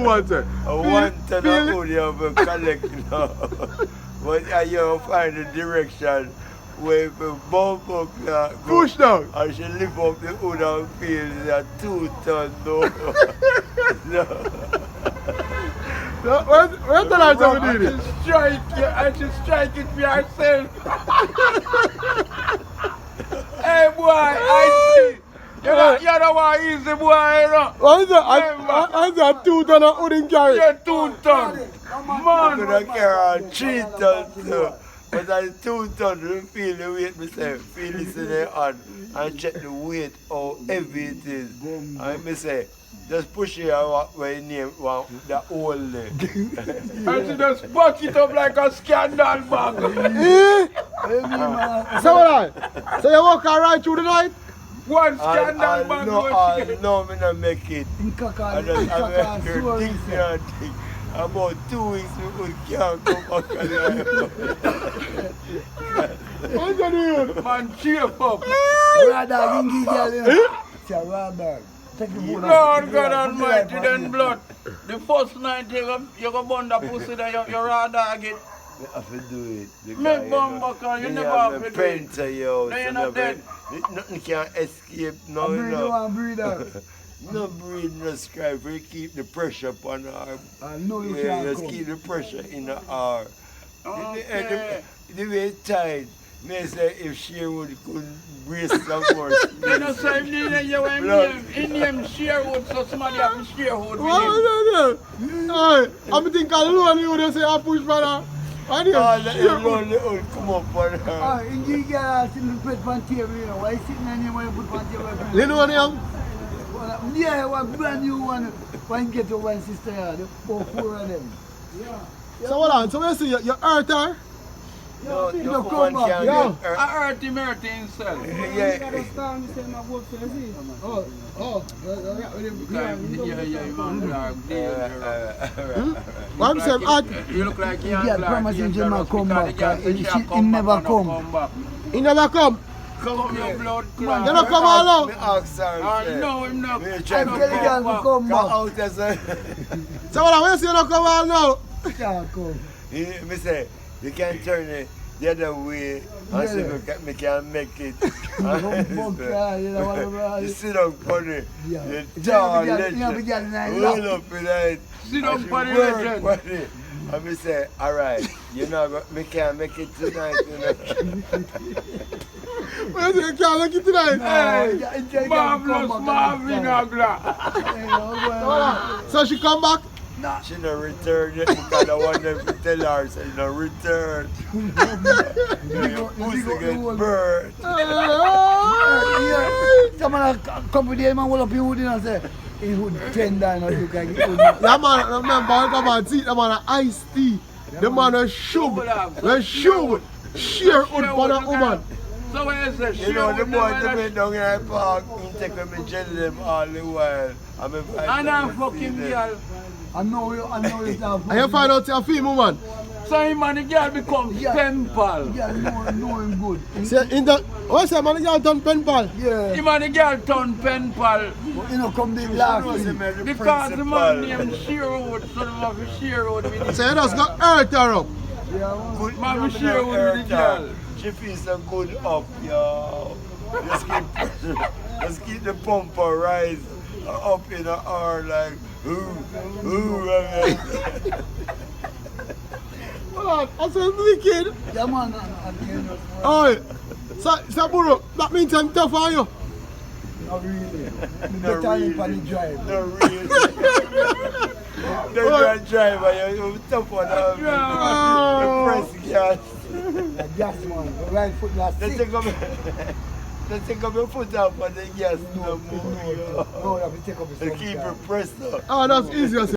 woman say. I want to know who they have a collect now. But you find the direction where if a bump up go, Push down. and she lift up the hood and feel that 2 ton no. No. Where's the light of I it? just strike you. I just strike it for yourself. Hey boy, I see. You don't want easy boy, you know. What is that? I said 2 ton of wooden carry. You're 2 ton. I'm Man. gonna carry on 3 tons too. But I 2 tons, you feel the weight myself. Feel this in the hand and check the weight, how heavy it is. And me say, just push it out where you name the hole there. And she just buck it up like a scandal bag. So what I? So you walk right through the night? One scandal bag. No, me not make it. I just think me and think. About 2 weeks we can't come back alive. What's that doing? Man, cheer up. Brother, you girl, you know. It's a rubber. Take the food Lord God Almighty, then blood. The first night you go burn the pussy, then you raw dog it. You have to do it. Make bomb back on, you never have to do it. To you, Then you're not dead. Nothing can escape now, you Breathe know. one, breathe out. No breathe, no scribe. We keep the pressure upon the arm. I know you Yeah, can't just come. keep the pressure in the arm. Okay. The way it's tight, may say if Sherwood could brace some more You know, so if you name Sherwood, so somebody have to Sherwood with him. What is that? I'm thinking alone you would say I push brother. I need let to him run the hood come up on her. Ah, you girl sitting put on table, you know. Why sitting on here when you put on table? You know what I am? Yeah, one brand new one. One get to one sister, yeah. The 4 of them. So hold on, so when you see you hurt her? No, you no come woman back, can yo. get her. I hurt him himself. Yeah. What I'm saying, You look like Ian Yeah, Clark. promise him Ian to Clark. come Because back, the girl he say she never back and come. back. he never come. Come up your blood You clot. don't come all Me out. ask her, I say, know him not. me I try don't to Tell the girl to back. come come back. out as a... So hold on, when you see you don't come all now? Can't come. Me say, you can turn it the other way and see if me can make it. You sit down funny. Yeah. You jaw You legend. have a girl in her Hold lap. up in it. Sit down And she for the work legend. funny. And me say, alright, you know, me can't make it tonight, you know. When you see you can't make it tonight? Hey, marvelous Marvin Agla. So hold on. So she come back? She no return yet because I want them to tell her, say, no return. Your pussy get burnt. Someone come with him and hold up your hood and say, he would tender and look like he would. That man, remember, come and see, that man a iced tea. The man a shoe. The shoe. Sheer wood for the woman. So when you say You know, the Sherwood boy never to me down here at park, he take me jelly them all the while. and I'm fucking girl. I know it's not. And you find out you're a female woman. So him and the girl becomes pen pal. Yeah, know him good. Say, in the, what's that man, you done pen pal? Yeah. Him and the girl turn pen pal. You know, come the last thing. Because the man named Sherwood, so they have to Sherwood with him. So you just got hurt her up. Yeah, Good Man, man, we share with the girl. She feels so good up, yo. Just keep the pumper rise up in the air like, ooh, Hold on, I said wicked. yeah, man. At the end of the Alright. So Buru, that means I'm tough on you. Not really. Not Better really. than for the drive. No real. You're a driver, you're tough on the press gas. The gas man, the right foot last Let's six. take up your foot up on the gas no more. No, you have to take up his Keep phone, it pressed up. Oh, that's easier.